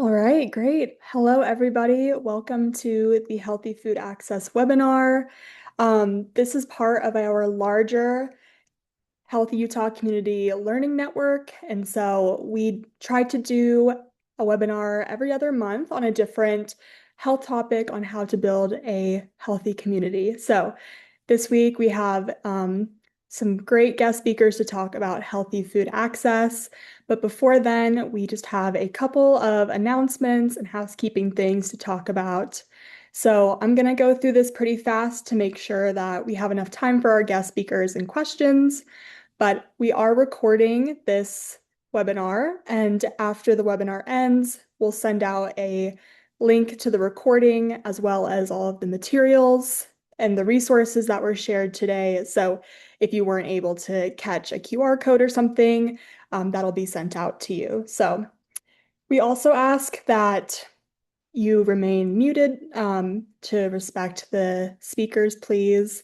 All right, great. Hello, everybody. Welcome to the Healthy Food Access webinar. This is part of our larger Healthy Utah Community Learning Network. And so we try to do a webinar every other month on a different health topic on how to build a healthy community. So this week we have some great guest speakers to talk about healthy food access. But before then, we just have a couple of announcements and housekeeping things to talk about. So I'm going to go through this pretty fast to make sure that we have enough time for our guest speakers and questions. But we are recording this webinar, and after the webinar ends, we'll send out a link to the recording as well as all of the materials and the resources that were shared today. So if you weren't able to catch a QR code or something, that'll be sent out to you. So we also ask that you remain muted to respect the speakers, please.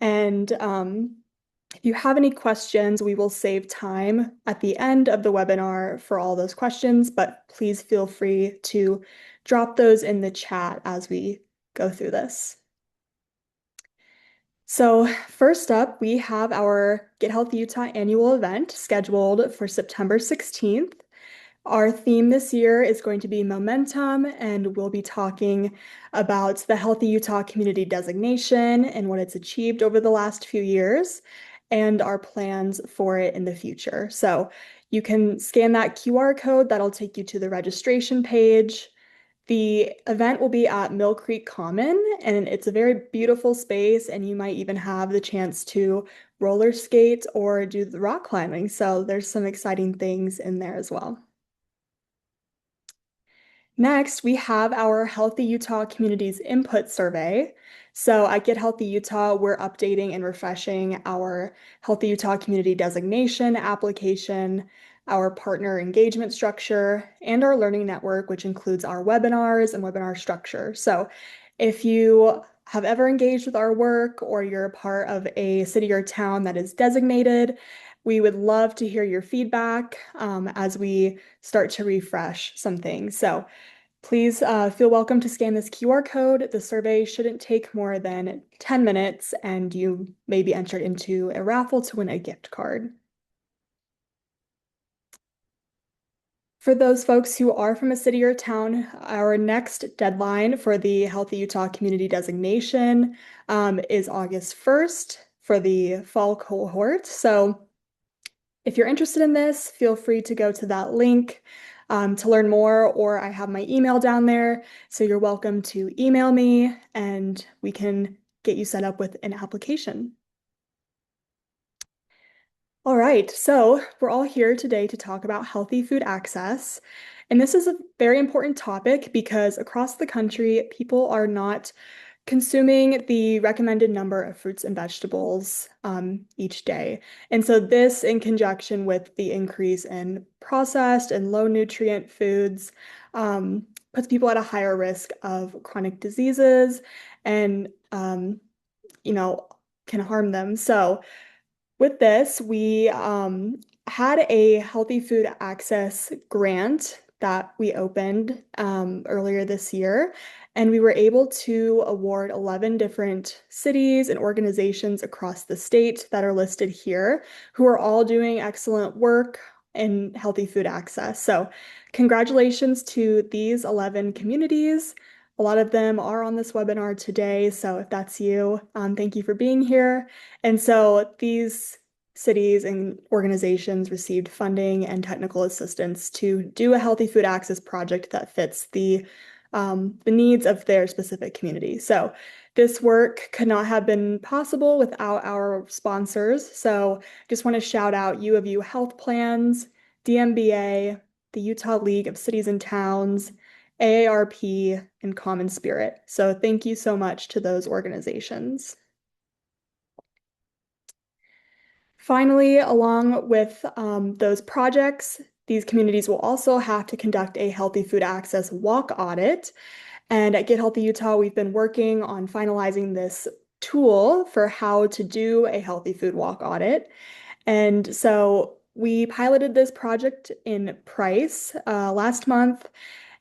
And if you have any questions, we will save time at the end of the webinar for all those questions, but please feel free to drop those in the chat as we go through this. So first up, we have our Get Healthy Utah annual event scheduled for September 16th. Our theme this year is going to be momentum, and we'll be talking about the Healthy Utah Community Designation and what it's achieved over the last few years and our plans for it in the future. So you can scan that QR code, that'll take you to the registration page. The event will be at Mill Creek Common, and it's a very beautiful space, and you might even have the chance to roller skate or do the rock climbing. So there's some exciting things in there as well. Next, we have our Healthy Utah Communities Input Survey. So at Get Healthy Utah, we're updating and refreshing our Healthy Utah Community Designation application, our partner engagement structure, and our learning network, which includes our webinars and webinar structure. So if you have ever engaged with our work or you're a part of a city or town that is designated, we would love to hear your feedback as we start to refresh some things. So please feel welcome to scan this QR code. The survey shouldn't take more than 10 minutes, and you may be entered into a raffle to win a gift card. For those folks who are from a city or town, our next deadline for the Healthy Utah Community Designation is August 1st for the fall cohort. So if you're interested in this, feel free to go to that link to learn more, or I have my email down there. So you're welcome to email me and we can get you set up with an application. All right, so we're all here today to talk about healthy food access. And this is a very important topic because across the country, people are not consuming the recommended number of fruits and vegetables each day. And so this, in conjunction with the increase in processed and low nutrient foods, puts people at a higher risk of chronic diseases and, can harm them. So with this, we had a healthy food access grant that we opened earlier this year, and we were able to award 11 different cities and organizations across the state that are listed here, who are all doing excellent work in healthy food access. So congratulations to these 11 communities. A lot of them are on this webinar today, so if that's you, thank you for being here. And so these cities and organizations received funding and technical assistance to do a healthy food access project that fits the needs of their specific community. So this work could not have been possible without our sponsors. So just want to shout out U of U Health Plans, DMBA, the Utah League of Cities and Towns, AARP, and Common Spirit. So thank you so much to those organizations. Finally, along with those projects, these communities will also have to conduct a healthy food access walk audit. And at Get Healthy Utah, we've been working on finalizing this tool for how to do a healthy food walk audit. And so we piloted this project in Price last month,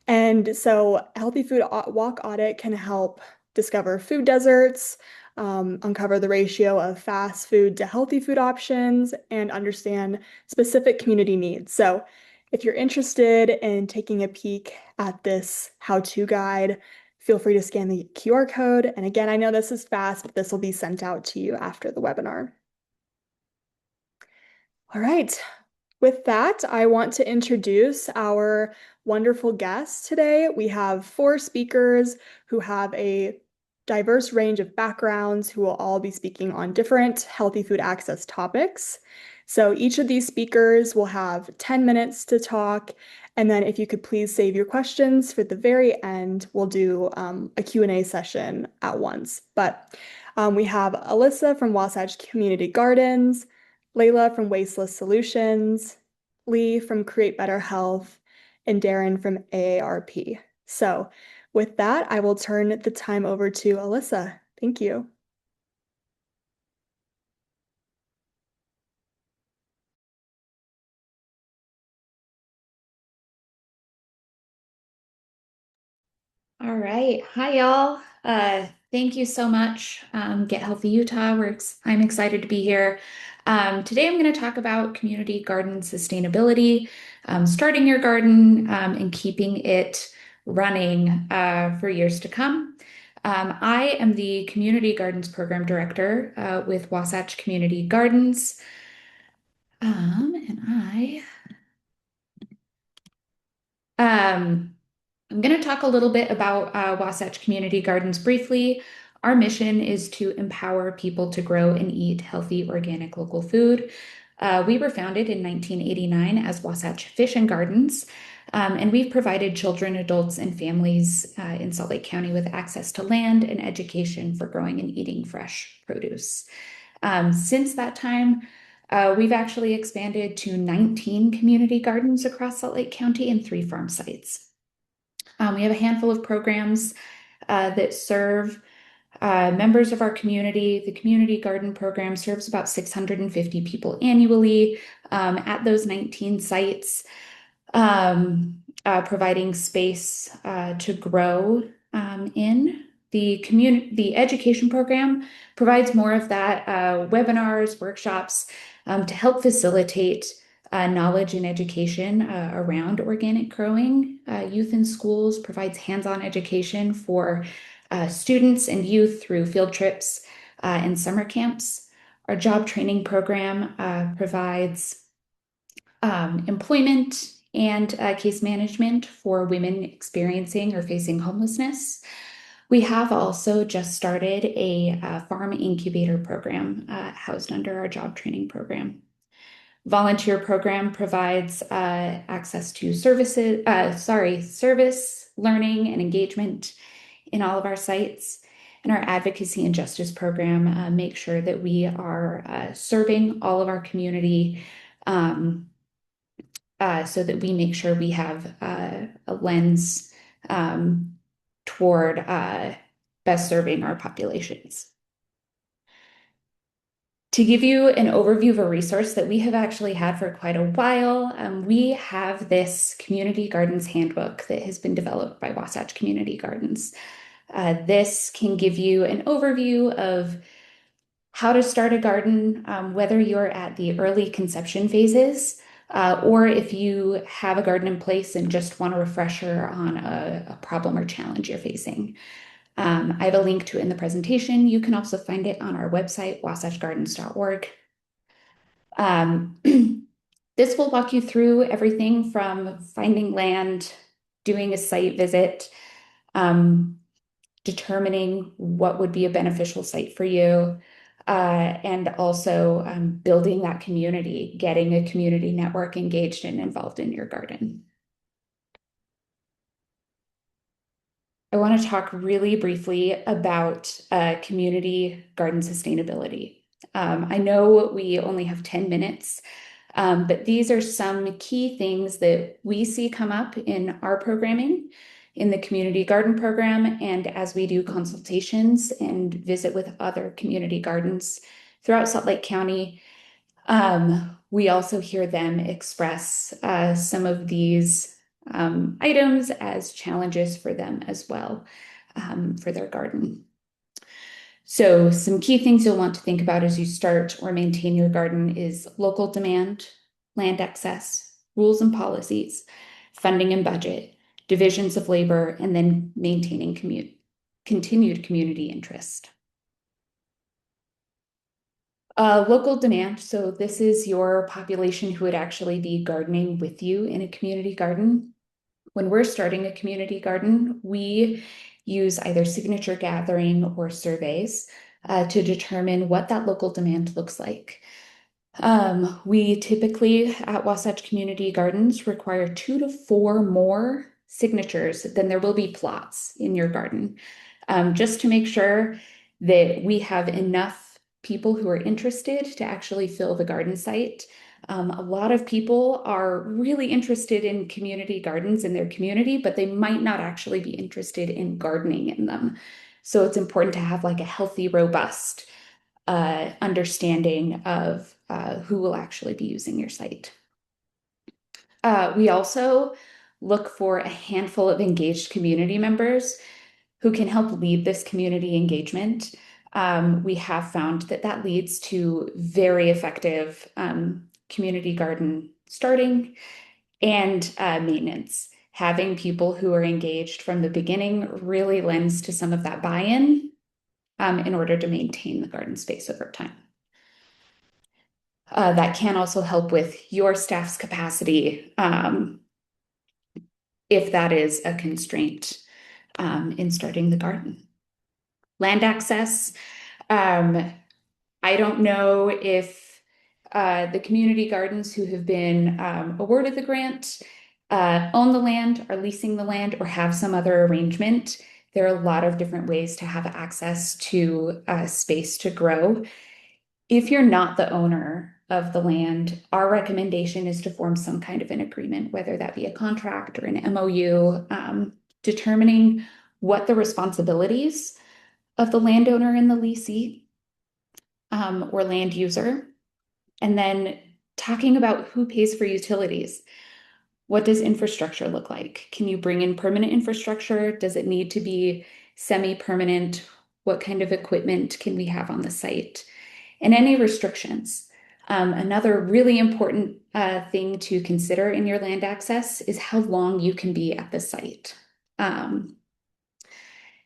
And so Healthy Food Walk Audit can help discover food deserts, uncover the ratio of fast food to healthy food options, and understand specific community needs. So if you're interested in taking a peek at this how-to guide, feel free to scan the QR code. And again, I know this is fast, but this will be sent out to you after the webinar. All right. With that, I want to introduce our wonderful guests today. We have 4 speakers who have a diverse range of backgrounds who will all be speaking on different healthy food access topics. So each of these speakers will have 10 minutes to talk. And then if you could please save your questions for the very end, we'll do a Q&A session at once. But we have Alyssa from Wasatch Community Gardens, Laila from Wasteless Solutions, Lee from Create Better Health, and Darren from AARP. So with that, I will turn the time over to Alyssa. Thank you. All right. Hi, y'all. Thank you so much. Get Healthy Utah. I'm excited to be here. Today, I'm going to talk about community garden sustainability, starting your garden, and keeping it running for years to come. I am the Community Gardens Program Director with Wasatch Community Gardens. And um, I'm going to talk a little bit about Wasatch Community Gardens briefly. Our mission is to empower people to grow and eat healthy, organic, local food. We were founded in 1989 as Wasatch Fish and Gardens, and we've provided children, adults, and families in Salt Lake County with access to land and education for growing and eating fresh produce. Since that time, we've actually expanded to 19 community gardens across Salt Lake County and 3 farm sites. We have a handful of programs that serve members of our community. The Community Garden Program serves about 650 people annually at those 19 sites, providing space to grow in. The education program provides more of that, webinars, workshops, to help facilitate knowledge and education around organic growing. Youth in Schools provides hands-on education for students and youth through field trips and summer camps. Our job training program provides employment and case management for women experiencing or facing homelessness. We have also just started a farm incubator program housed under our job training program. Volunteer program provides access to service, learning, and engagement in all of our sites. And our advocacy and justice program makes sure that we are serving all of our community so that we make sure we have a lens toward best serving our populations. To give you an overview of a resource that we have actually had for quite a while, we have this Community Gardens Handbook that has been developed by Wasatch Community Gardens. This can give you an overview of how to start a garden, whether you're at the early conception phases, or if you have a garden in place and just want a refresher on a problem or challenge you're facing. I have a link to it in the presentation. You can also find it on our website, wasatchgardens.org. This will walk you through everything from finding land, doing a site visit, determining what would be a beneficial site for you, and also building that community, getting a community network engaged and involved in your garden. I want to talk really briefly about community garden sustainability. I know we only have 10 minutes, but these are some key things that we see come up in our programming in the community garden program, and as we do consultations and visit with other community gardens throughout Salt Lake County, we also hear them express some of these items as challenges for them as well for their garden. So some key things you'll want to think about as you start or maintain your garden is local demand, land access, rules and policies, funding and budget, divisions of labor, and then maintaining continued community interest. Local demand. So this is your population who would actually be gardening with you in a community garden. When we're starting a community garden, we use either signature gathering or surveys to determine what that local demand looks like. We typically at Wasatch Community Gardens require 2 to 4 more signatures than there will be plots in your garden, just to make sure that we have enough people who are interested to actually fill the garden site. A lot of people are really interested in community gardens in their community, but they might not actually be interested in gardening in them. So it's important to have like a healthy, robust understanding of who will actually be using your site. We also look for a handful of engaged community members who can help lead this community engagement. We have found that that leads to very effective community garden starting and maintenance. Having people who are engaged from the beginning really lends to some of that buy-in in order to maintain the garden space over time. That can also help with your staff's capacity if that is a constraint in starting the garden. Land access. I don't know if the community gardens who have been awarded the grant own the land, are leasing the land, or have some other arrangement. There are a lot of different ways to have access to space to grow. If you're not the owner of the land, our recommendation is to form some kind of an agreement, whether that be a contract or an MOU, determining what the responsibilities of the landowner and the leasee or land user, and then talking about who pays for utilities. What does infrastructure look like? Can you bring in permanent infrastructure? Does it need to be semi-permanent? What kind of equipment can we have on the site? And any restrictions. Another really important thing to consider in your land access is how long you can be at the site.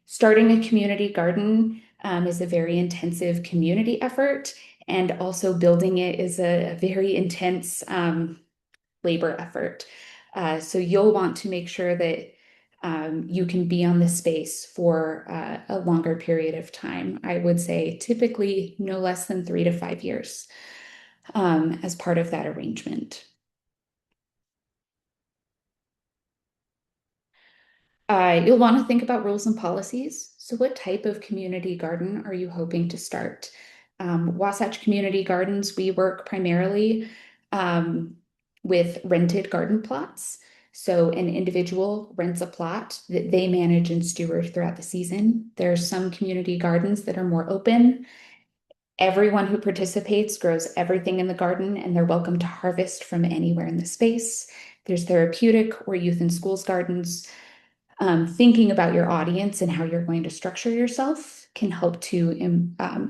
Starting a community garden is a very intensive community effort, and also building it is a very intense labor effort. So you'll want to make sure that you can be on the space for a longer period of time. I would say typically no less than 3 to 5 years as part of that arrangement. You'll want to think about rules and policies. So what type of community garden are you hoping to start? Wasatch Community Gardens, we work primarily with rented garden plots. So an individual rents a plot that they manage and steward throughout the season. There are some community gardens that are more open. Everyone who participates grows everything in the garden, and they're welcome to harvest from anywhere in the space. There's therapeutic or youth and schools gardens. Thinking about your audience and how you're going to structure yourself can help to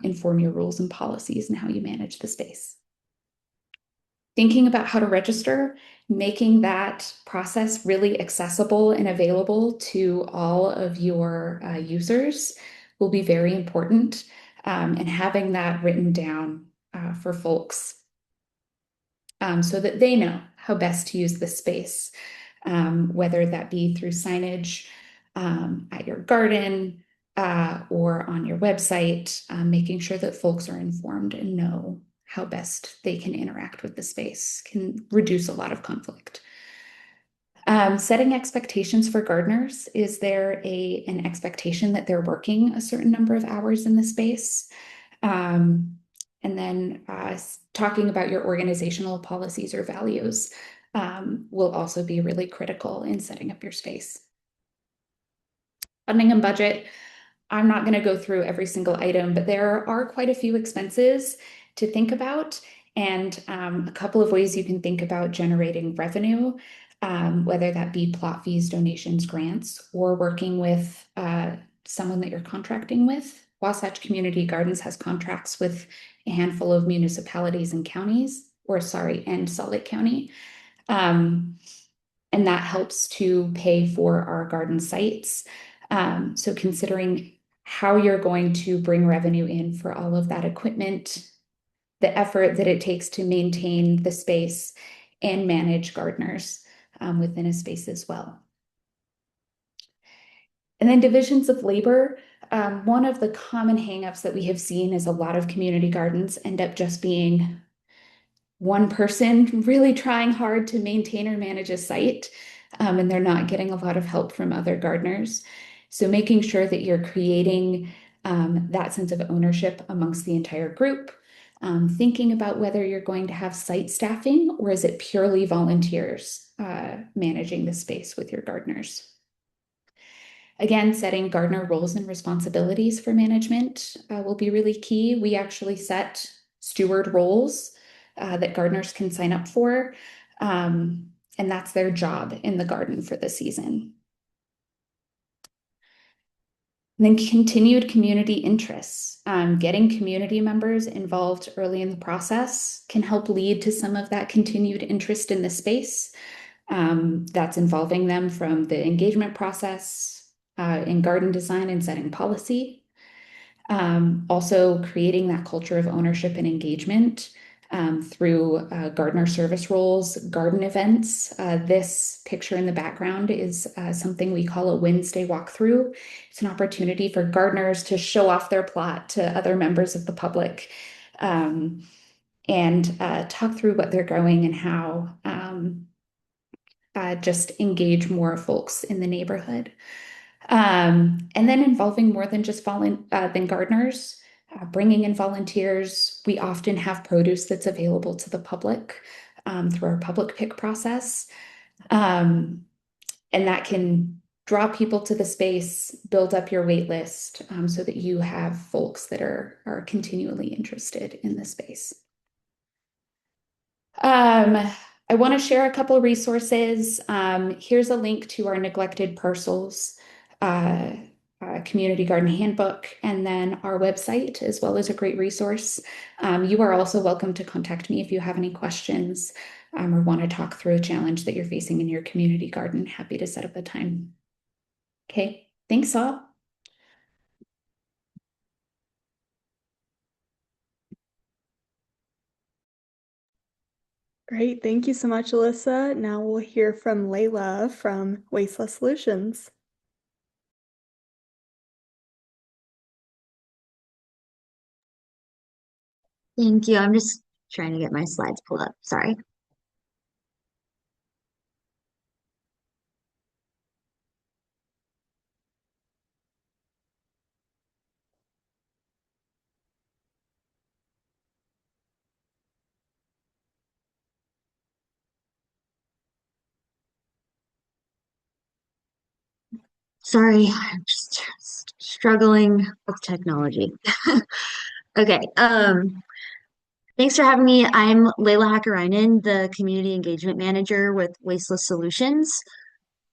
inform your rules and policies and how you manage the space. Thinking about how to register, making that process really accessible and available to all of your users will be very important, and having that written down for folks so that they know how best to use the space, whether that be through signage at your garden or on your website, making sure that folks are informed and know how best they can interact with the space can reduce a lot of conflict. Setting expectations for gardeners. Is there an expectation that they're working a certain number of hours in the space? And then talking about your organizational policies or values will also be really critical in setting up your space. Funding and budget. I'm not going to go through every single item, but there are quite a few expenses to think about, and a couple of ways you can think about generating revenue. whether that be plot fees, donations, grants, or working with someone that you're contracting with. Wasatch Community Gardens has contracts with a handful of municipalities and counties, or sorry, and Salt Lake County. And that helps to pay for our garden sites. So considering how you're going to bring revenue in for all of that equipment, the effort that it takes to maintain the space and manage gardeners within a space as well. And then divisions of labor. One of the common hangups that we have seen is a lot of community gardens end up just being one person really trying hard to maintain or manage a site, and they're not getting a lot of help from other gardeners. So making sure that you're creating that sense of ownership amongst the entire group, thinking about whether you're going to have site staffing or is it purely volunteers managing the space with your gardeners. Again, setting gardener roles and responsibilities for management will be really key. We actually set steward roles that gardeners can sign up for, and that's their job in the garden for the season. And then continued community interests. Getting community members involved early in the process can help lead to some of that continued interest in the space. That's involving them from the engagement process in garden design and setting policy. Also creating that culture of ownership and engagement through gardener service roles, garden events. This picture in the background is something we call a Wednesday walkthrough. It's an opportunity for gardeners to show off their plot to other members of the public and talk through what they're growing and how just engage more folks in the neighborhood. And then involving more than just than gardeners, bringing in volunteers. We often have produce that's available to the public through our public pick process. And that can draw people to the space, build up your wait list so that you have folks that are continually interested in the space. I want to share a couple of resources. Here's a link to our neglected parcels community garden handbook, and then our website, as well as a great resource. You are also welcome to contact me if you have any questions or want to talk through a challenge that you're facing in your community garden. Happy to set up a time. Okay, thanks all. Great. Thank you so much, Alyssa. Now we'll hear from Laila from Wasteless Solutions. Thank you. I'm just trying to get my slides pulled up. Sorry. Sorry, I'm just struggling with technology. Okay. Thanks for having me. I'm Laila Hakkarinen, the Community Engagement Manager with Wasteless Solutions.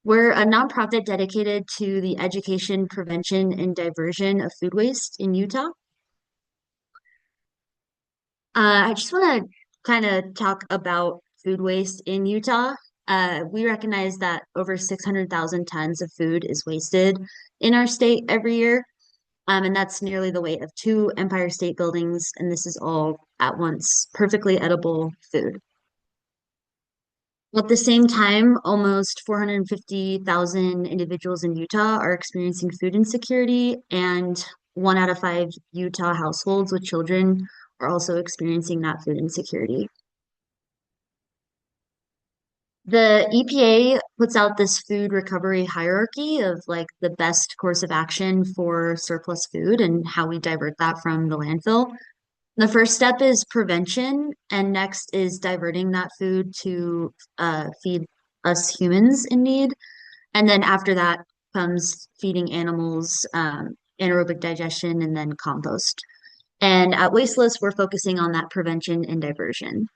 We're a nonprofit dedicated to the education, prevention, and diversion of food waste in Utah. I just want to kind of talk about food waste in Utah. We recognize that over 600,000 tons of food is wasted in our state every year. And that's nearly the weight of two Empire State Buildings. And this is all at once perfectly edible food. At the same time, almost 450,000 individuals in Utah are experiencing food insecurity, and 1 out of 5 Utah households with children are also experiencing that food insecurity. The EPA puts out this food recovery hierarchy of like the best course of action for surplus food and how we divert that from the landfill. The first step is prevention, and next is diverting that food to feed us humans in need. And then after that comes feeding animals, anaerobic digestion, and then compost. And at Wasteless, we're focusing on that prevention and diversion.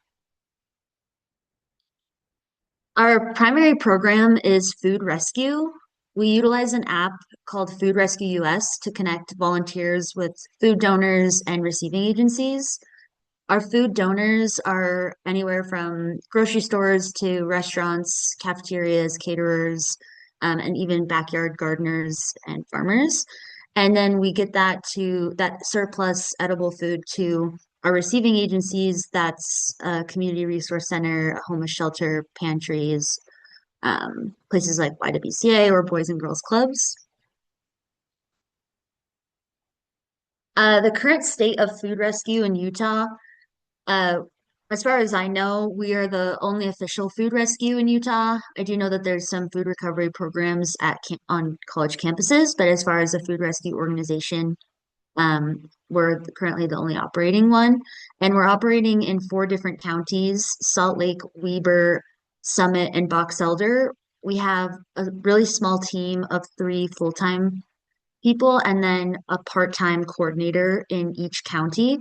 Our primary program is Food Rescue. We utilize an app called Food Rescue US to connect volunteers with food donors and receiving agencies. Our food donors are anywhere from grocery stores to restaurants, cafeterias, caterers, and even backyard gardeners and farmers. And then we get that surplus edible food to our receiving agencies. That's a community resource center, a homeless shelter, pantries, places like YWCA or Boys and Girls Clubs. The current state of food rescue in Utah, uh, as far as I know, we are the only official food rescue in Utah. I do know that there's some food recovery programs on college campuses, but as far as a food rescue organization, we're currently the only operating one, and we're operating in 4 different counties: Salt Lake, Weber, Summit, and Box Elder. We have a really small team of 3 full-time people and then a part-time coordinator in each county.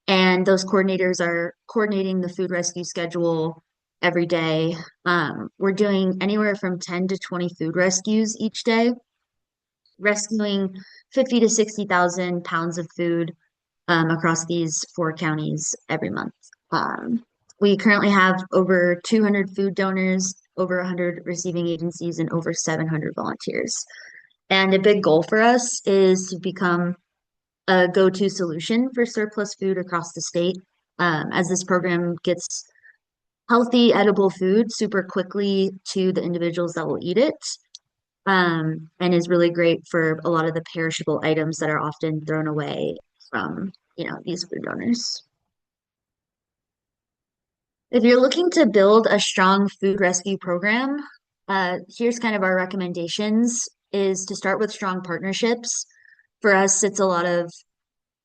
And those coordinators are coordinating the food rescue schedule every day. We're doing anywhere from 10 to 20 food rescues each day, rescuing 50 to 60,000 pounds of food across these 4 counties every month. We currently have over 200 food donors, over 100 receiving agencies, and over 700 volunteers. And a big goal for us is to become a go-to solution for surplus food across the state, as this program gets healthy, edible food super quickly to the individuals that will eat it, and is really great for a lot of the perishable items that are often thrown away from, these food donors. If you're looking to build a strong food rescue program, here's kind of our recommendations is to start with strong partnerships. For us, it's a lot of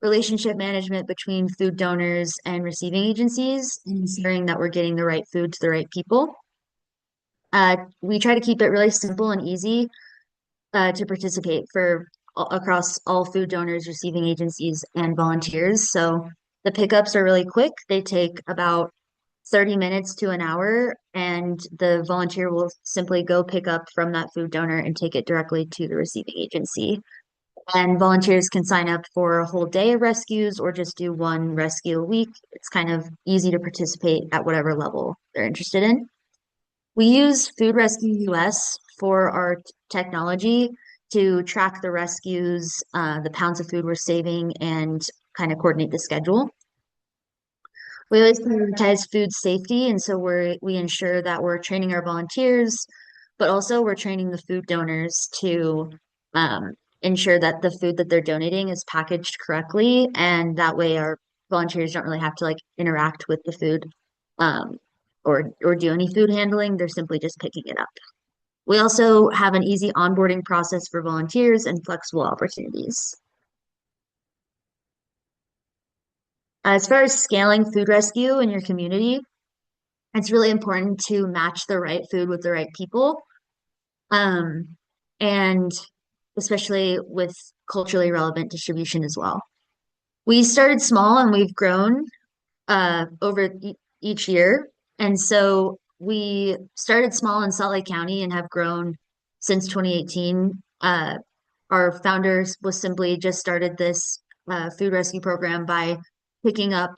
relationship management between food donors and receiving agencies, ensuring that we're getting the right food to the right people. We try to keep it really simple and easy to participate across all food donors, receiving agencies, and volunteers. So the pickups are really quick. They take about 30 minutes to an hour, and the volunteer will simply go pick up from that food donor and take it directly to the receiving agency. And volunteers can sign up for a whole day of rescues or just do one rescue a week. It's kind of easy to participate at whatever level they're interested in. We use Food Rescue US for our technology to track the rescues, the pounds of food we're saving, and kind of coordinate the schedule. We always prioritize food safety, and so we ensure that we're training our volunteers, but also we're training the food donors to ensure that the food that they're donating is packaged correctly, and that way our volunteers don't really have to interact with the food or do any food handling. They're simply just picking it up. We also have an easy onboarding process for volunteers and flexible opportunities. As far as scaling food rescue in your community, it's really important to match the right food with the right people. And especially with culturally relevant distribution as well. We started small and we've grown over each year. And so we started small in Salt Lake County and have grown since 2018. Our founders was simply just started this food rescue program by picking up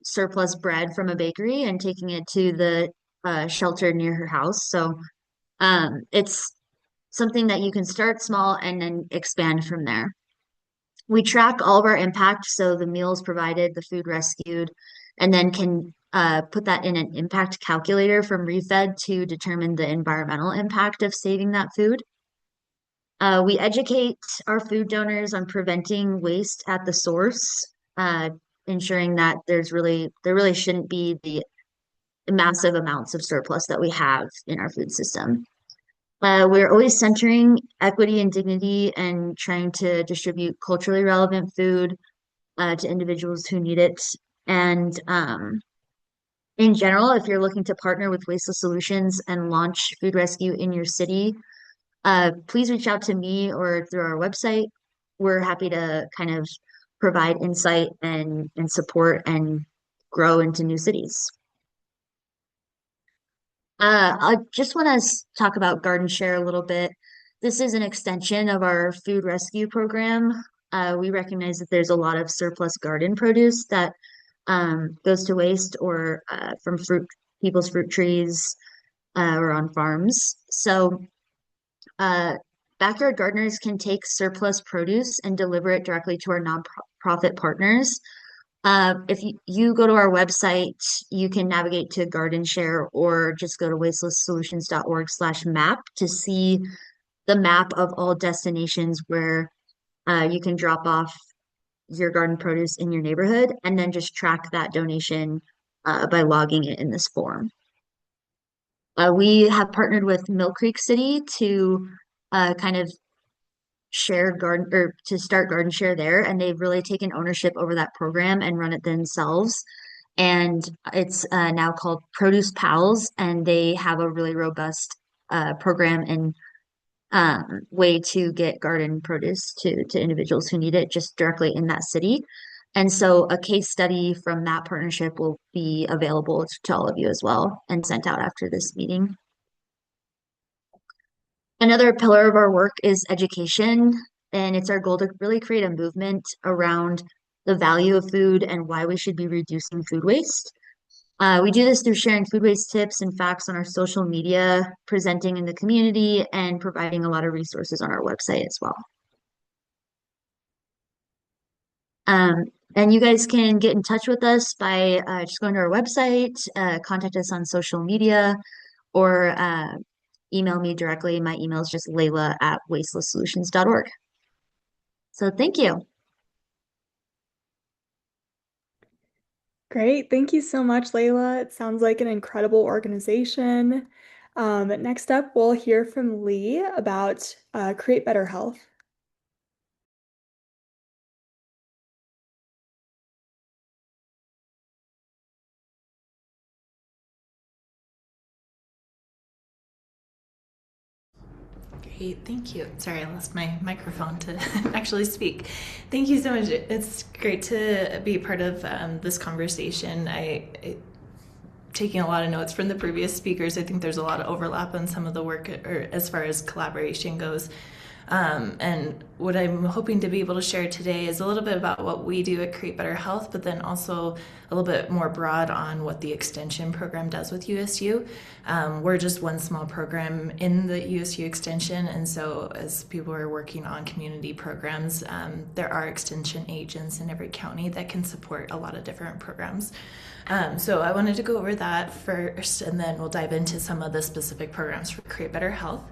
surplus bread from a bakery and taking it to the shelter near her house. So it's something that you can start small and then expand from there. We track all of our impact, so the meals provided, the food rescued, and then can put that in an impact calculator from Refed to determine the environmental impact of saving that food. We educate our food donors on preventing waste at the source, ensuring that there really shouldn't be the massive amounts of surplus that we have in our food system. We're always centering equity and dignity and trying to distribute culturally relevant food to individuals who need it. And in general, if you're looking to partner with Wasteless Solutions and launch food rescue in your city, please reach out to me or through our website. We're happy to kind of provide insight and support and grow into new cities. I just want to talk about Garden Share a little bit. This is an extension of our food rescue program. We recognize that there's a lot of surplus garden produce that goes to waste or from people's fruit trees or on farms. So uh, backyard gardeners can take surplus produce and deliver it directly to our nonprofit partners. If you go to our website, you can navigate to Garden Share or just go to wastelesssolutions.org/map to see the map of all destinations where you can drop off your garden produce in your neighborhood and then just track that donation by logging it in this form. We have partnered with Mill Creek City to kind of share garden or to start Garden Share there, and they've really taken ownership over that program and run it themselves. And it's now called Produce Pals, and they have a really robust program and way to get garden produce to individuals who need it just directly in that city. And so a case study from that partnership will be available to all of you as well and sent out after this meeting. Another pillar of our work is education, and it's our goal to really create a movement around the value of food and why we should be reducing food waste. We do this through sharing food waste tips and facts on our social media, presenting in the community, and providing a lot of resources on our website as well. And you guys can get in touch with us by just going to our website, contact us on social media, or email me directly. My email is just layla@wastelesssolutions.org. So thank you. Great. Thank you so much, Layla. It sounds like an incredible organization. Next up, we'll hear from Lee about Create Better Health. Great, thank you. Sorry, I lost my microphone to actually speak. Thank you so much. It's great to be part of this conversation. Taking a lot of notes from the previous speakers. I think there's a lot of overlap on some of the work, or as far as collaboration goes. And what I'm hoping to be able to share today is a little bit about what we do at Create Better Health, but then also a little bit more broad on what the extension program does with USU. We're just one small program in the USU Extension, and so as people are working on community programs, there are extension agents in every county that can support a lot of different programs. So I wanted to go over that first, and then we'll dive into some of the specific programs for Create Better Health.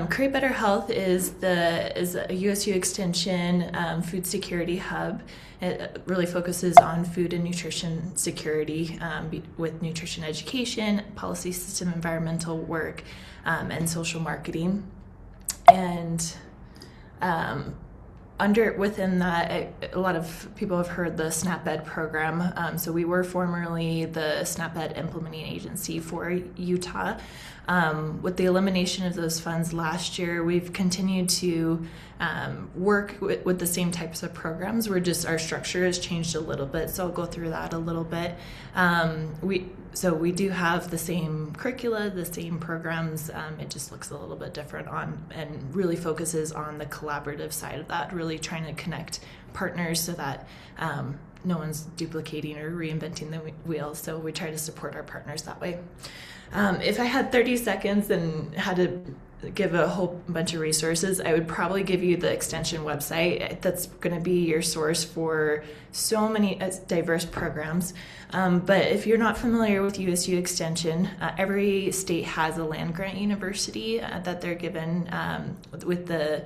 Create Better Health is a USU Extension food security hub. It really focuses on food and nutrition security with nutrition education, policy system environmental work, and social marketing. And within that, a lot of people have heard the SNAP-Ed program. So we were formerly the SNAP-Ed implementing agency for Utah. With the elimination of those funds last year, we've continued to work with the same types of programs. Our structure has changed a little bit, so I'll go through that a little bit. We do have the same curricula, the same programs. It just looks a little bit different and really focuses on the collaborative side of that, really trying to connect partners so that no one's duplicating or reinventing the wheel. So we try to support our partners that way. If I had 30 seconds and had to give a whole bunch of resources, I would probably give you the extension website. That's going to be your source for so many diverse programs. But if you're not familiar with USU Extension, every state has a land-grant university that they're given with the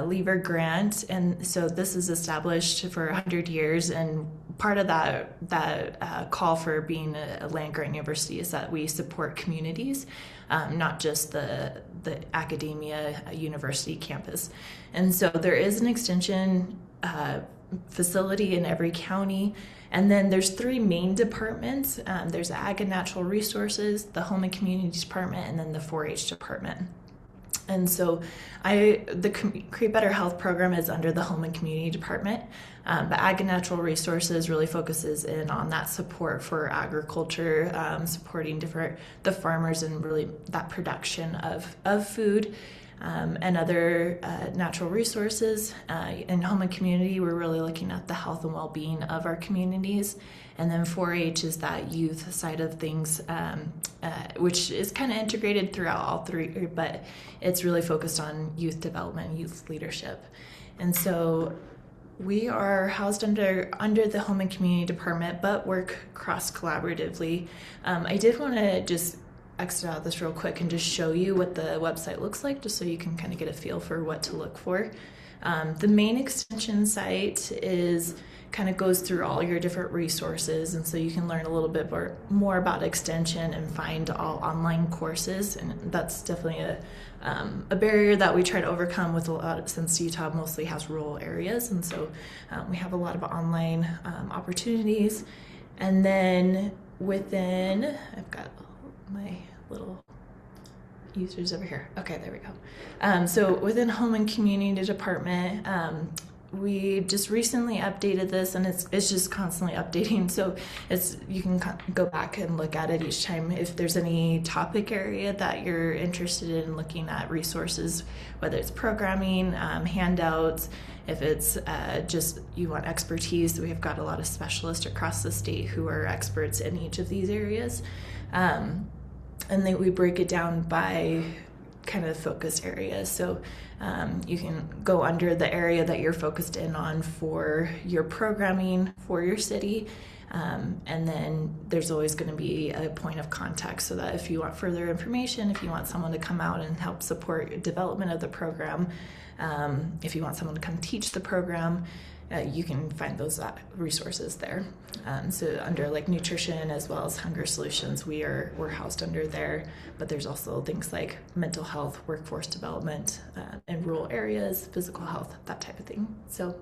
Lever grant, and so this is established for 100 years, and part of that call for being a land-grant university is that we support communities, not just the academia university campus. And so there is an extension facility in every county, and then there's 3 main departments. There's Ag and Natural Resources, the Home and Communities Department, and then the 4-H department. And so the Create Better Health program is under the Home and Community Department, but Ag and Natural Resources really focuses in on that support for agriculture, supporting the farmers and really that production of food and other natural resources. In Home and Community, we're really looking at the health and well-being of our communities. And then 4-H is that youth side of things, which is kind of integrated throughout all three, but it's really focused on youth development, youth leadership. And so we are housed under the Home and Community Department, but work cross-collaboratively. I did want to just exit out this real quick and just show you what the website looks like, just so you can kind of get a feel for what to look for. The main extension site kind of goes through all your different resources, and so you can learn a little bit more about extension and find all online courses, and that's definitely a barrier that we try to overcome with a lot, since Utah mostly has rural areas, and so we have a lot of online opportunities. And then I've got my little users over here. Okay, there we go. So within Home and Community Department, we just recently updated this, and it's just constantly updating. So you can go back and look at it each time if there's any topic area that you're interested in looking at resources, whether it's programming, handouts, if it's just you want expertise. We've got a lot of specialists across the state who are experts in each of these areas. And then we break it down by kind of focus areas. So you can go under the area that you're focused in on for your programming for your city. And then there's always going to be a point of contact, so that if you want further information, if you want someone to come out and help support development of the program, if you want someone to come teach the program, you can find those resources there. So under like nutrition as well as hunger solutions, we're housed under there, but there's also things like mental health, workforce development in rural areas, physical health, that type of thing. So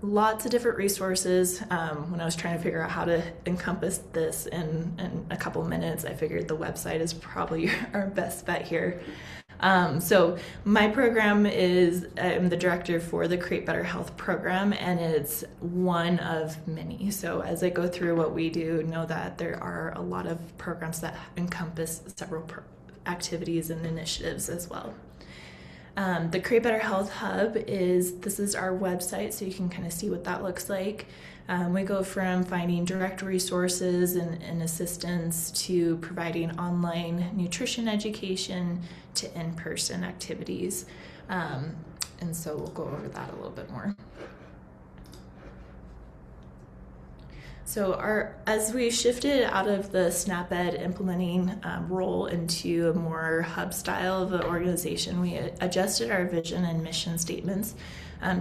lots of different resources. When I was trying to figure out how to encompass this in a couple minutes, I figured the website is probably our best bet here. So my program I'm the director for the Create Better Health program, and it's one of many. So as I go through what we do, know that there are a lot of programs that encompass several activities and initiatives as well. The Create Better Health Hub this is our website, so you can kind of see what that looks like. We go from finding direct resources and assistance to providing online nutrition education to in-person activities. And so we'll go over that a little bit more. So as we shifted out of the SNAP-Ed implementing role into a more hub style of an organization, we adjusted our vision and mission statements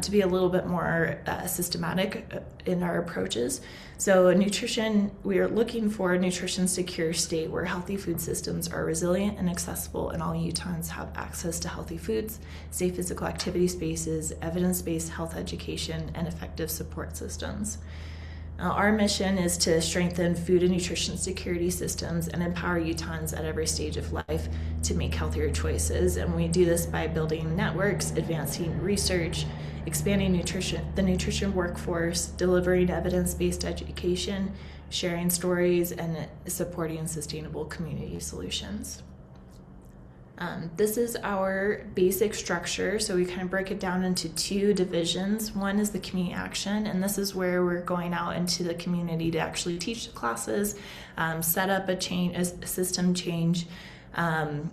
to be a little bit more systematic in our approaches. So we are looking for a nutrition secure state where healthy food systems are resilient and accessible, and all Utahns have access to healthy foods, safe physical activity spaces, evidence-based health education, and effective support systems. Our mission is to strengthen food and nutrition security systems and empower Utahns at every stage of life to make healthier choices. And we do this by building networks, advancing research, expanding the nutrition workforce, delivering evidence-based education, sharing stories, and supporting sustainable community solutions. This is our basic structure, so we kind of break it down into two divisions. One is the community action, and this is where we're going out into the community to actually teach the classes, set up a system change, and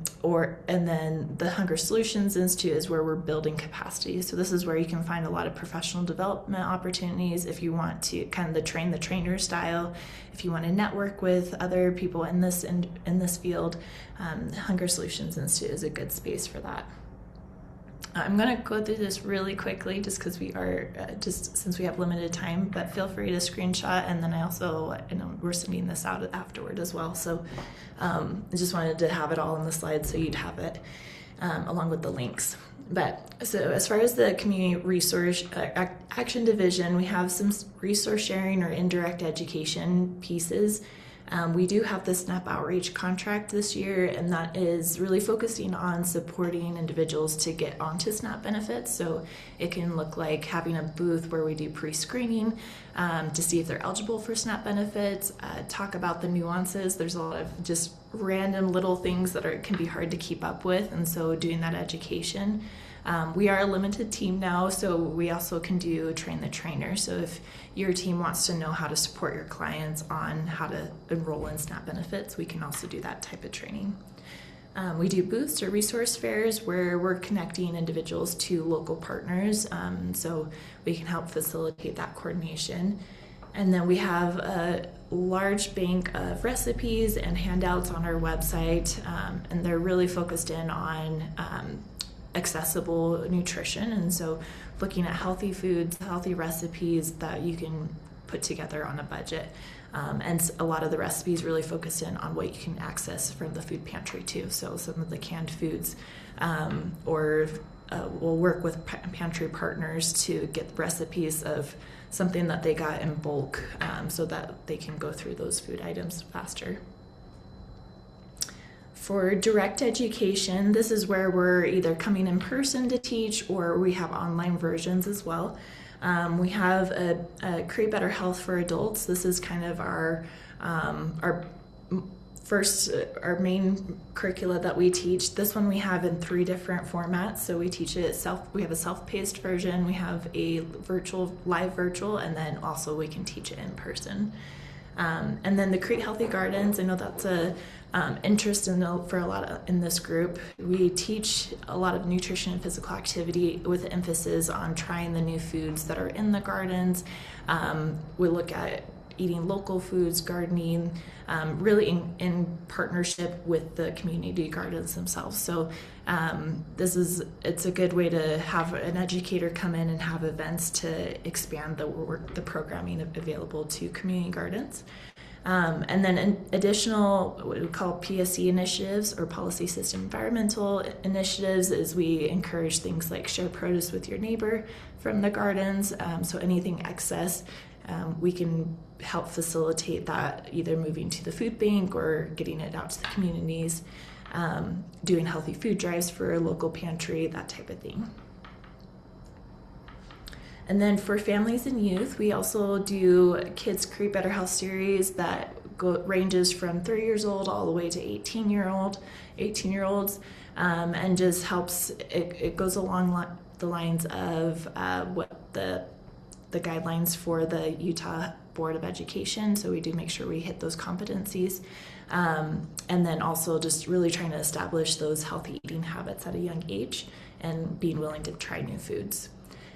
then the Hunger Solutions Institute is where we're building capacity. So this is where you can find a lot of professional development opportunities if you want to kind of the train the trainer style. If you want to network with other people in this field, the Hunger Solutions Institute is a good space for that. I'm going to go through this really quickly just because we are since we have limited time, but feel free to screenshot, and then we're sending this out afterward as well. So I just wanted to have it all on the slide so you'd have it along with the links. But so as far as the community resource action division, we have some resource sharing or indirect education pieces. We do have the SNAP outreach contract this year, and that is really focusing on supporting individuals to get onto SNAP benefits. So it can look like having a booth where we do pre-screening to see if they're eligible for SNAP benefits, talk about the nuances. There's a lot of just random little things that can be hard to keep up with, and so doing that education. We are a limited team now, so we also can do train the trainer. So if your team wants to know how to support your clients on how to enroll in SNAP benefits, we can also do that type of training. We do booths or resource fairs where we're connecting individuals to local partners, so we can help facilitate that coordination. And then we have a large bank of recipes and handouts on our website, and they're really focused in on accessible nutrition, and so looking at healthy foods, healthy recipes that you can put together on a budget. And a lot of the recipes really focus in on what you can access from the food pantry too. So some of the canned foods, or we'll work with pantry partners to get recipes of something that they got in bulk, so that they can go through those food items faster. For direct education, this is where we're either coming in person to teach, or we have online versions as well. We have a Create Better Health for Adults. This is kind of our main curricula that we teach. This one we have in 3 different formats. So we teach it we have a self-paced version, we have a live virtual, and then also we can teach it in person. And then the Create Healthy Gardens, I know that's a interest for a lot in this group. We teach a lot of nutrition and physical activity with emphasis on trying the new foods that are in the gardens. We look at eating local foods, gardening, really in partnership with the community gardens themselves. So it's a good way to have an educator come in and have events to expand the programming available to community gardens. And then additional, what we call PSE initiatives, or policy system environmental initiatives, is we encourage things like share produce with your neighbor from the gardens. So anything excess, we can help facilitate that, either moving to the food bank or getting it out to the communities, doing healthy food drives for a local pantry, that type of thing. And then for families and youth, we also do Kids Create Better Health series that ranges from 3 years old all the way to 18-year-olds, and just helps, it goes along the lines of what the guidelines for the Utah Board of Education. So we do make sure we hit those competencies. And then also just really trying to establish those healthy eating habits at a young age and being willing to try new foods.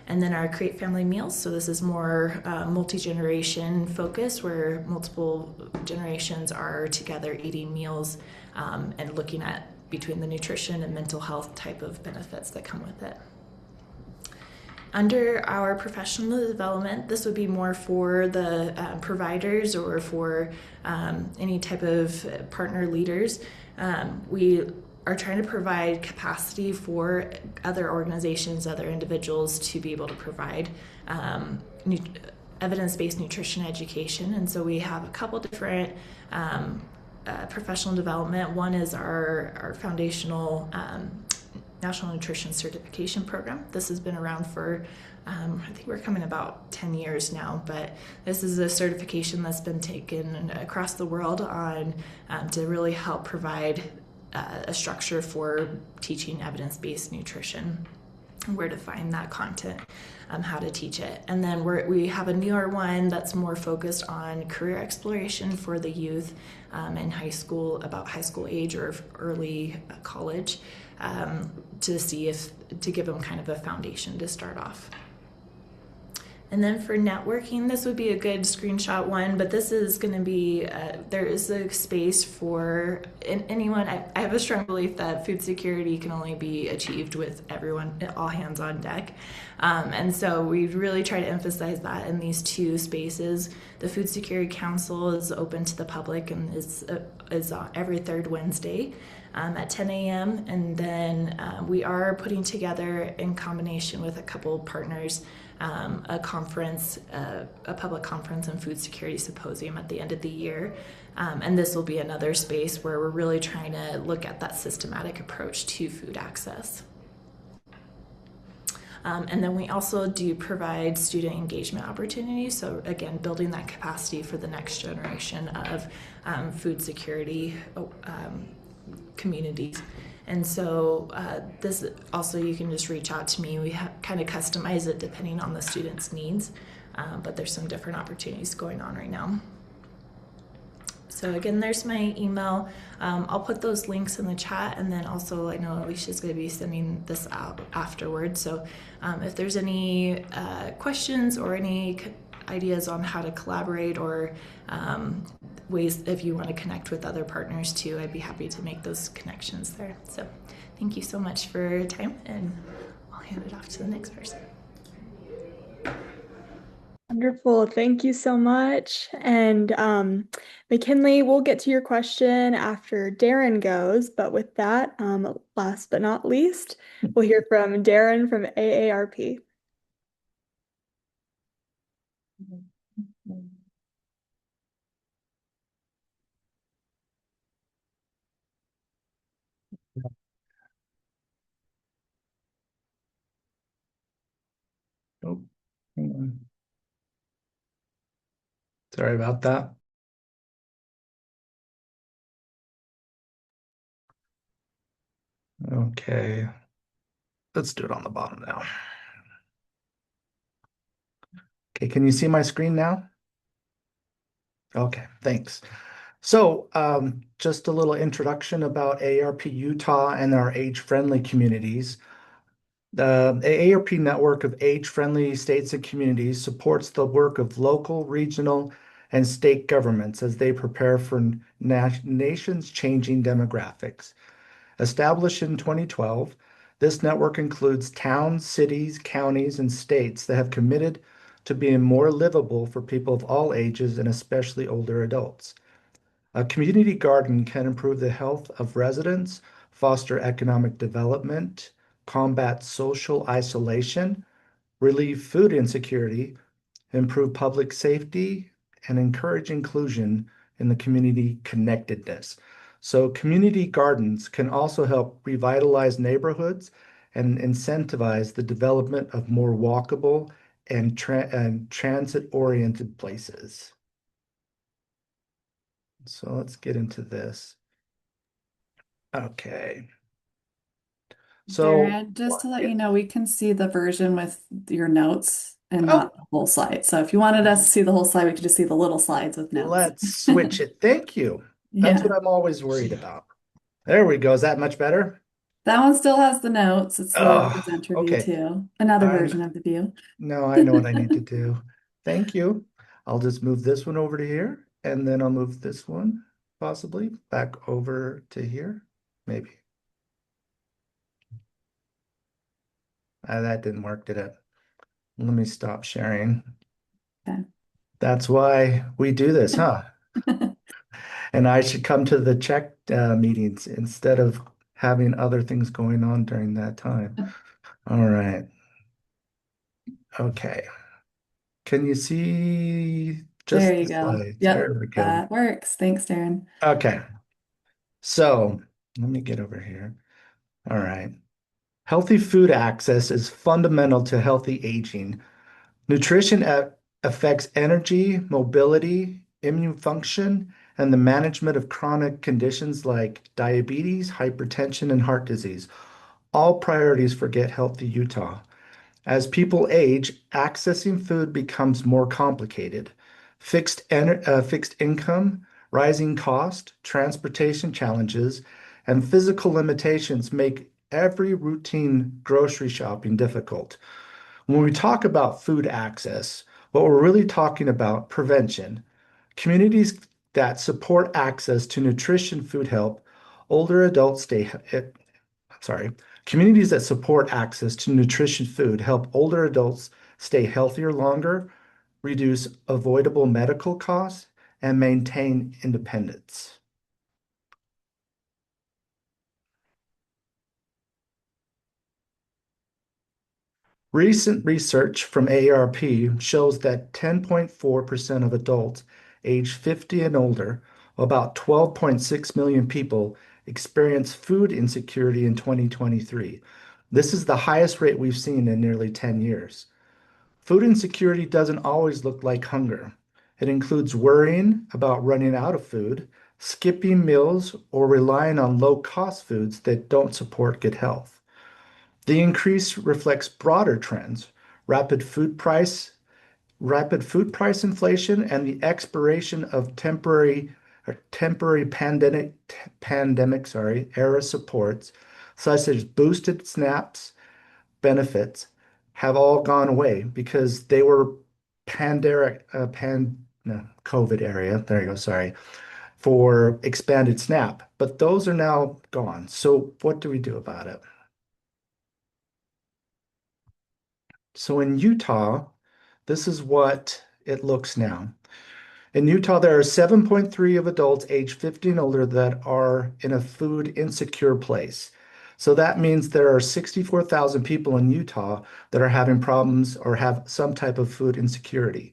And then our Create Family Meals, so this is more multi-generation focus, where multiple generations are together eating meals, and looking at between the nutrition and mental health type of benefits that come with it. Under our professional development, this would be more for the providers or for any type of partner leaders. We are trying to provide capacity for other organizations, other individuals to be able to provide evidence-based nutrition education. And so we have a couple different professional development. One is our foundational National Nutrition Certification Program. This has been around for, I think we're coming about 10 years now, but this is a certification that's been taken across the world on to really help provide a structure for teaching evidence-based nutrition, where to find that content, how to teach it. And then we have a newer one that's more focused on career exploration for the youth in high school, about high school age or early college, to give them kind of a foundation to start off. And then for networking, this would be a good screenshot one, but this is going to be, there is a space for anyone. I have a strong belief that food security can only be achieved with everyone, all hands on deck. And so we really try to emphasize that in these 2 spaces. The Food Security Council is open to the public and is every 3rd Wednesday. at 10 a.m. And then we are putting together, in combination with a couple partners, a conference, a public conference and food security symposium at the end of the year. And this will be another space where we're really trying to look at that systematic approach to food access. And then we also do provide student engagement opportunities. So again, building that capacity for the next generation of food security communities. And so this also, you can just reach out to me. We kind of customize it depending on the student's needs, but there's some different opportunities going on right now. So again, there's my email. I'll put those links in the chat, and then also I know Alicia's going to be sending this out afterwards. So if there's any questions or any ideas on how to collaborate, or ways if you want to connect with other partners too, I'd be happy to make those connections there. So thank you so much for your time, and I'll hand it off to the next person. Wonderful. Thank you so much. And McKinley, we'll get to your question after Darren goes. But with that, last but not least, we'll hear from Darren from AARP. Oh, hang on. Sorry about that. Okay, let's do it on the bottom now. Okay, can you see my screen now? Okay, thanks. So just a little introduction about AARP Utah and our age-friendly communities. The AARP network of age-friendly states and communities supports the work of local, regional, and state governments as they prepare for nation's changing demographics. Established in 2012, this network includes towns, cities, counties, and states that have committed to being more livable for people of all ages and especially older adults. A community garden can improve the health of residents, foster economic development, combat social isolation, relieve food insecurity, improve public safety, and encourage inclusion in the community connectedness. So community gardens can also help revitalize neighborhoods and incentivize the development of more walkable and transit-oriented places. So let's get into this. Okay. So Darren, just to let you know, we can see the version with your notes and not the whole slide. So if you wanted us to see the whole slide, we could just see the little slides with notes. Let's switch it. Thank you. That's what I'm always worried about. There we go. Is that much better? That one still has the notes. It's the presenter view okay. too. Another version of the view. No, I know what I need to do. Thank you. I'll just move this one over to here, and then I'll move this one possibly back over to here, maybe. That didn't work, did it? Let me stop sharing. Okay. That's why we do this, huh? And I should come to the check meetings instead of having other things going on during that time. All right. Okay. Can you see just There you the go. slides? Yep, There we go. that works. Thanks, Darren. Okay. So let me get over here. All right. Healthy food access is fundamental to healthy aging. Nutrition affects energy, mobility, immune function, and the management of chronic conditions like diabetes, hypertension, and heart disease. All priorities for Get Healthy Utah. As people age, accessing food becomes more complicated. Fixed income, rising cost, transportation challenges, and physical limitations make every routine grocery shopping difficult. When we talk about food access, what we're really talking about prevention. Communities that support access to nutrition food help older adults communities that support access to nutrition food help older adults stay healthier longer, reduce avoidable medical costs, and maintain independence. Recent research from AARP shows that 10.4% of adults aged 50 and older, about 12.6 million people, experienced food insecurity in 2023. This is the highest rate we've seen in nearly 10 years. Food insecurity doesn't always look like hunger. It includes worrying about running out of food, skipping meals, or relying on low-cost foods that don't support good health. The increase reflects broader trends, rapid food price, rapid food price inflation, and the expiration of temporary pandemic era supports, such as boosted SNAPs benefits, have all gone away because they were no, COVID area. There you go. Sorry for expanded SNAP, but those are now gone. So what do we do about it? So in Utah, this is what it looks now. In Utah, there are 7.3 of adults aged 50 and older that are in a food insecure place. So that means there are 64,000 people in Utah that are having problems or have some type of food insecurity.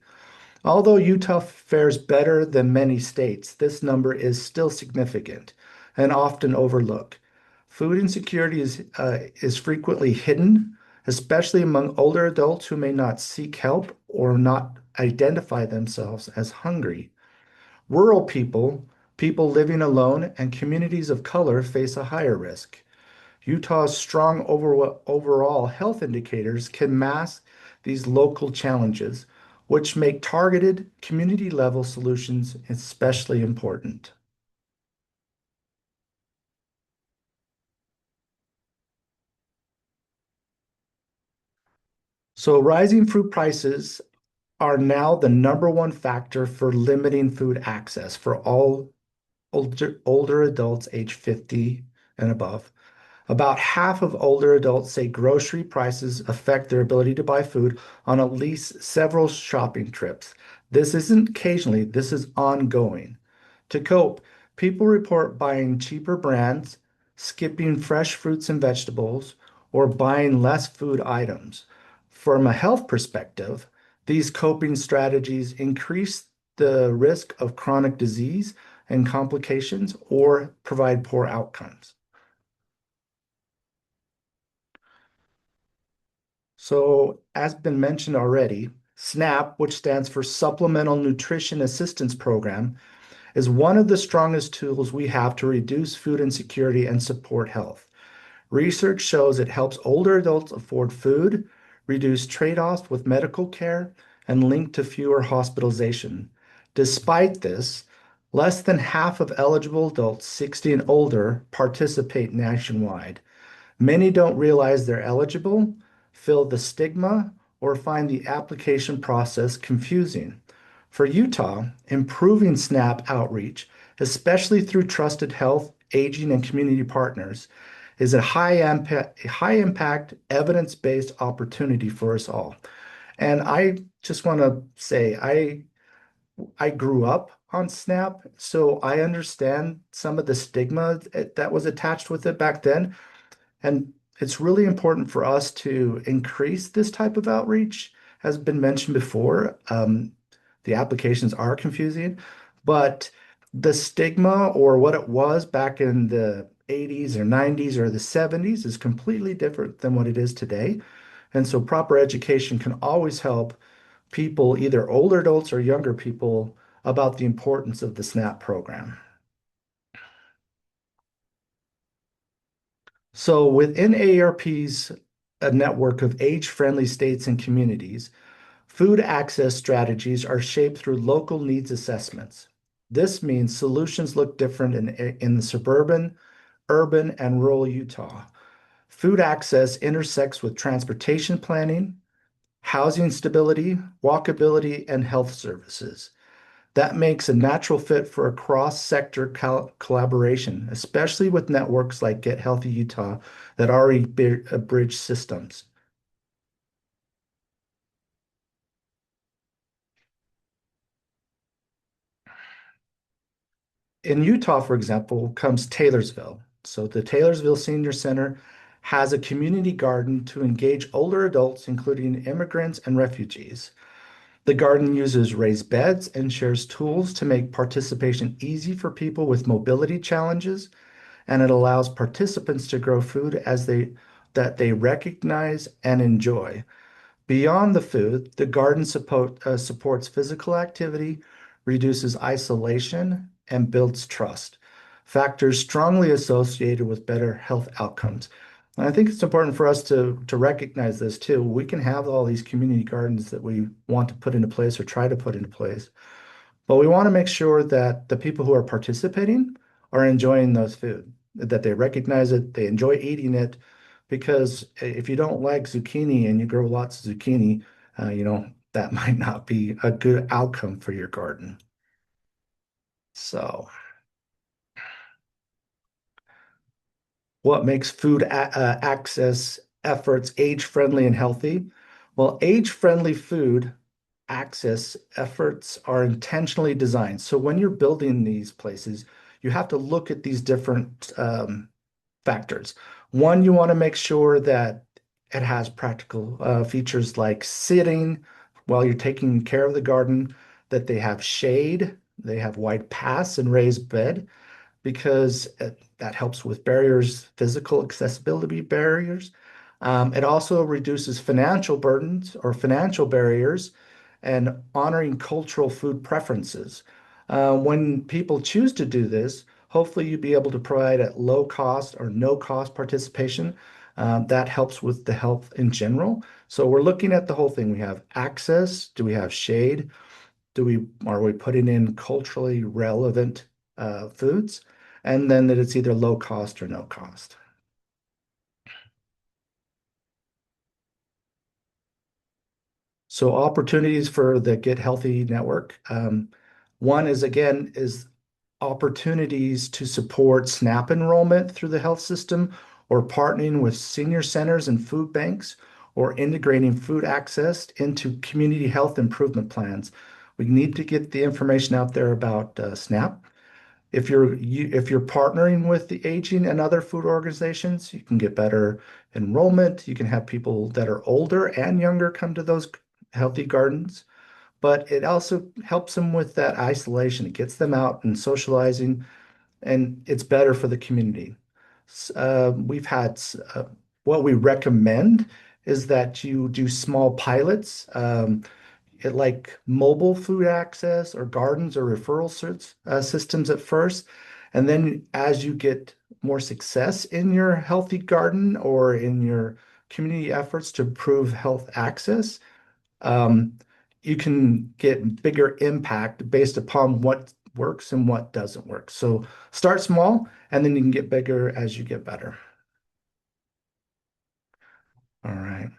Although Utah fares better than many states, this number is still significant and often overlooked. Food insecurity is frequently hidden, especially among older adults who may not seek help or not identify themselves as hungry. Rural people, people living alone, and communities of color face a higher risk. Utah's strong overall health indicators can mask these local challenges, which make targeted community level solutions especially important. So rising food prices are now the number one factor for limiting food access for all older adults age 50 and above. About half of older adults say grocery prices affect their ability to buy food on at least several shopping trips. This isn't occasionally, this is ongoing. To cope, people report buying cheaper brands, skipping fresh fruits and vegetables, or buying less food items. From a health perspective, these coping strategies increase the risk of chronic disease and complications or provide poor outcomes. So, as been mentioned already, SNAP, which stands for Supplemental Nutrition Assistance Program, is one of the strongest tools we have to reduce food insecurity and support health. Research shows it helps older adults afford food, reduce trade-offs with medical care, and link to fewer hospitalization. Despite this, less than half of eligible adults 60 and older participate nationwide. Many don't realize they're eligible, feel the stigma, or find the application process confusing. For Utah, improving SNAP outreach, especially through trusted health, aging, and community partners, is a high impact, evidence-based opportunity for us all. And I just want to say, I grew up on SNAP, so I understand some of the stigma that was attached with it back then. And it's really important for us to increase this type of outreach. Has been mentioned before, the applications are confusing, but the stigma or what it was back in the 80s or 90s or the 70s is completely different than what it is today. And so proper education can always help people, either older adults or younger people, about the importance of the SNAP program. So within AARP's a network of age-friendly states and communities, food access strategies are shaped through local needs assessments. This means solutions look different in the suburban, urban, and rural Utah. Food access intersects with transportation planning, housing stability, walkability, and health services. That makes a natural fit for a cross-sector collaboration, especially with networks like Get Healthy Utah that already bridge systems. In Utah, for example, comes Taylorsville. So the Taylorsville Senior Center has a community garden to engage older adults, including immigrants and refugees. The garden uses raised beds and shares tools to make participation easy for people with mobility challenges, and it allows participants to grow food that they recognize and enjoy. Beyond the food, the garden supports physical activity, reduces isolation, and builds trust, factors strongly associated with better health outcomes. And I think it's important for us to recognize this too. We can have all these community gardens that we want to put into place or try to put into place, but we want to make sure that the people who are participating are enjoying those food, that they recognize it, they enjoy eating it, because if you don't like zucchini and you grow lots of zucchini, that might not be a good outcome for your garden. So, what makes food access efforts age-friendly and healthy? Well, age-friendly food access efforts are intentionally designed. So when you're building these places, you have to look at these different factors. One, you want to make sure that it has practical features like sitting while you're taking care of the garden, that they have shade, they have wide paths and raised bed, because that helps with barriers, physical accessibility barriers. It also reduces financial burdens or financial barriers and honoring cultural food preferences. When people choose to do this, hopefully you'll be able to provide at low cost or no cost participation. That helps with the health in general. So we're looking at the whole thing. We have access. Do we have shade? Are we putting in culturally relevant foods? And then that it's either low cost or no cost. So opportunities for the Get Healthy Network. One is, again, is opportunities to support SNAP enrollment through the health system, or partnering with senior centers and food banks, or integrating food access into community health improvement plans. We need to get the information out there about SNAP. If you're partnering with the aging and other food organizations, you can get better enrollment. You can have people that are older and younger come to those healthy gardens, but it also helps them with that isolation. It gets them out and socializing, and it's better for the community. We've had what we recommend is that you do small pilots, like mobile food access or gardens or referral systems at first. And then as you get more success in your healthy garden or in your community efforts to improve health access, um, you can get bigger impact based upon what works and what doesn't work. So start small, and then you can get bigger as you get better. All right.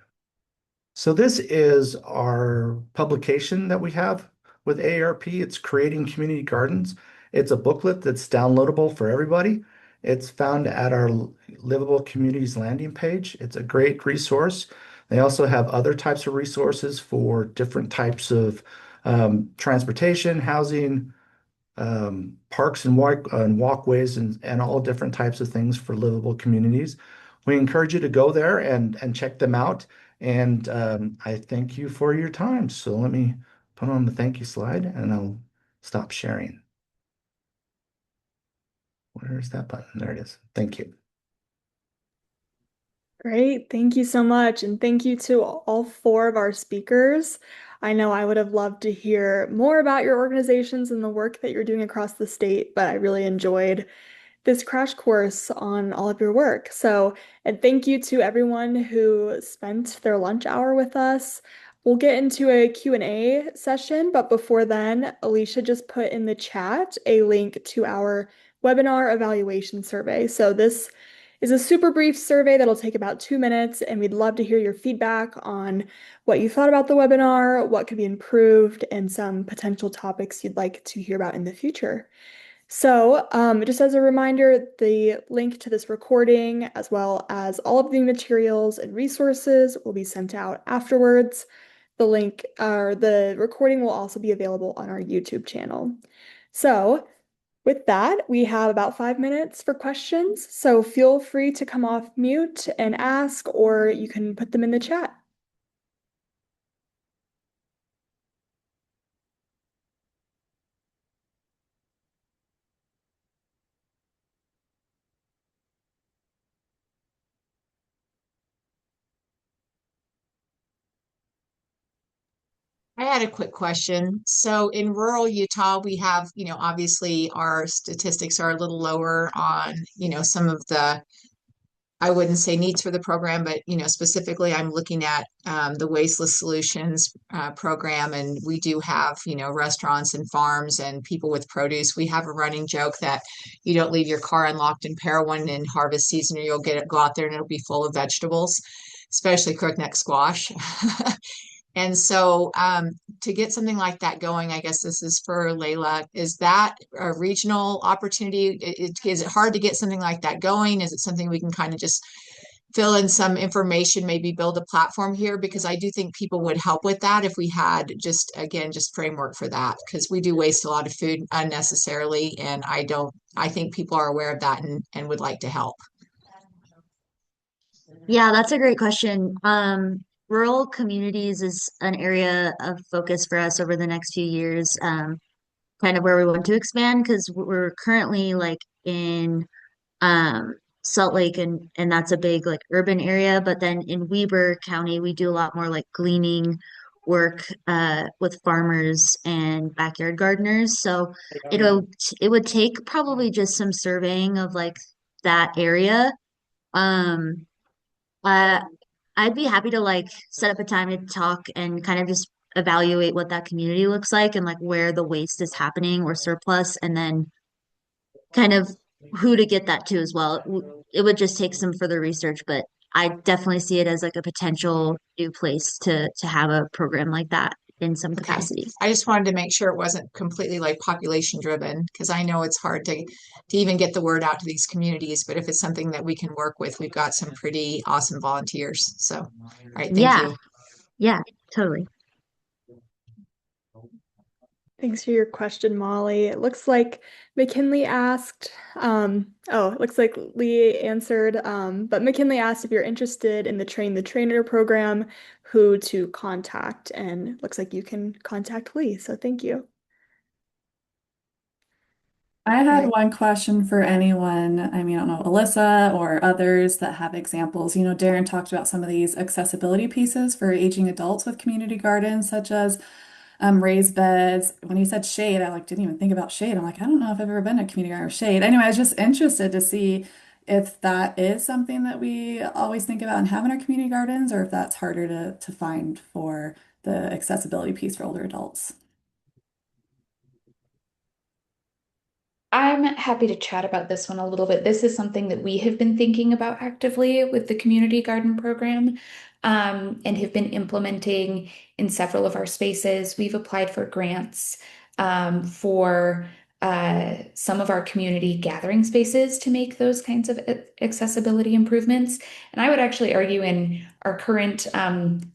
So this is our publication that we have with AARP. It's Creating Community Gardens. It's a booklet that's downloadable for everybody. It's found at our Livable Communities landing page. It's a great resource. They also have other types of resources for different types of transportation, housing, parks and walkways, and all different types of things for livable communities. We encourage you to go there and check them out. And I thank you for your time. So let me put on the thank you slide and I'll stop sharing. Where's that button? There it is. Thank you. Great. Thank you so much. And thank you to all four of our speakers. I know I would have loved to hear more about your organizations and the work that you're doing across the state, but I really enjoyed this crash course on all of your work. So, and thank you to everyone who spent their lunch hour with us. We'll get into a Q&A session, but before then, Alicia just put in the chat a link to our webinar evaluation survey. So this is a super brief survey that'll take about 2 minutes, and we'd love to hear your feedback on what you thought about the webinar, what could be improved, and some potential topics you'd like to hear about in the future. So just as a reminder, the link to this recording, as well as all of the materials and resources, will be sent out afterwards. The link or the recording will also be available on our YouTube channel. So With that, we have about 5 minutes for questions, so feel free to come off mute and ask, or you can put them in the chat. I had a quick question. So in rural Utah, we have, obviously our statistics are a little lower on, some of the, I wouldn't say needs for the program, but, specifically I'm looking at the Wasteless Solutions program. And we do have, restaurants and farms and people with produce. We have a running joke that you don't leave your car unlocked in Parowan in harvest season or you'll go out there and it'll be full of vegetables, especially crookneck squash. And so to get something like that going, I guess this is for Laila, is that a regional opportunity? Is it hard to get something like that going? Is it something we can kind of just fill in some information, maybe build a platform here? Because I do think people would help with that if we had just, again, just framework for that, because we do waste a lot of food unnecessarily. And I think people are aware of that and would like to help. Yeah, that's a great question. Rural communities is an area of focus for us over the next few years, kind of where we want to expand because we're currently like in Salt Lake and that's a big like urban area, but then in Weber County we do a lot more like gleaning work with farmers and backyard gardeners. So it would take probably just some surveying of like that area. Um, uh, I'd be happy to like set up a time to talk and kind of just evaluate what that community looks like and like where the waste is happening or surplus, and then kind of who to get that to as well. It would just take some further research, but I definitely see it as like a potential new place to have a program like that in some Okay. capacity. I just wanted to make sure it wasn't completely like population driven, because I know it's hard to even get the word out to these communities, but if it's something that we can work with, we've got some pretty awesome volunteers. So, all right, thank Yeah, you. yeah, totally. Thanks for your question, Molly. It looks like McKinley asked, it looks like Lee answered, but McKinley asked if you're interested in the Train the Trainer program, who to contact, and looks like you can contact Lee, so thank you. I had Right. one question for anyone. I mean, I don't know, Alyssa or others that have examples. Darren talked about some of these accessibility pieces for aging adults with community gardens, such as raised beds. When he said shade, I like didn't even think about shade. I'm like, I don't know if I've ever been to a community garden with shade. Anyway, I was just interested to see if that is something that we always think about and have in our community gardens, or if that's harder to find for the accessibility piece for older adults. I'm happy to chat about this one a little bit. This is something that we have been thinking about actively with the community garden program, and have been implementing in several of our spaces. We've applied for grants for some of our community gathering spaces to make those kinds of accessibility improvements. And I would actually argue in our current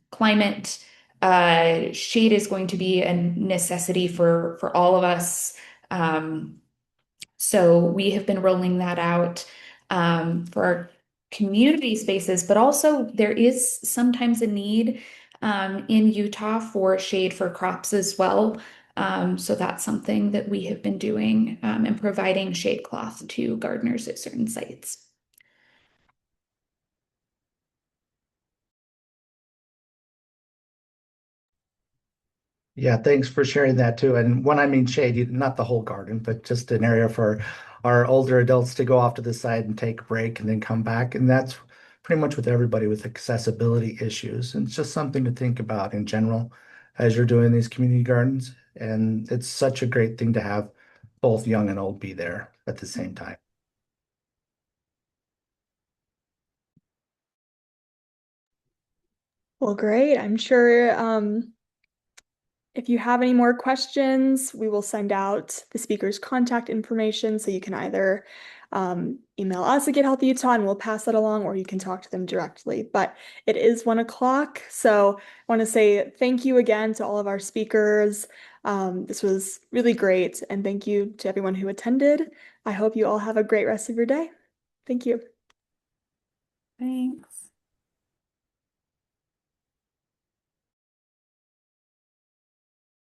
climate, shade is going to be a necessity for all of us. So we have been rolling that out for our community spaces, but also there is sometimes a need in Utah for shade for crops as well. So that's something that we have been doing and providing shade cloth to gardeners at certain sites. Yeah, thanks for sharing that too. And when I mean shade, not the whole garden, but just an area for our older adults to go off to the side and take a break and then come back. And that's pretty much with everybody with accessibility issues. And it's just something to think about in general as you're doing these community gardens. And it's such a great thing to have both young and old be there at the same time. Well, great. I'm sure if you have any more questions, we will send out the speaker's contact information so you can either email us at Get Healthy Utah and we'll pass that along, or you can talk to them directly. But it is 1 o'clock, so I want to say thank you again to all of our speakers. This was really great, and thank you to everyone who attended. I hope you all have a great rest of your day. Thank you. Thanks.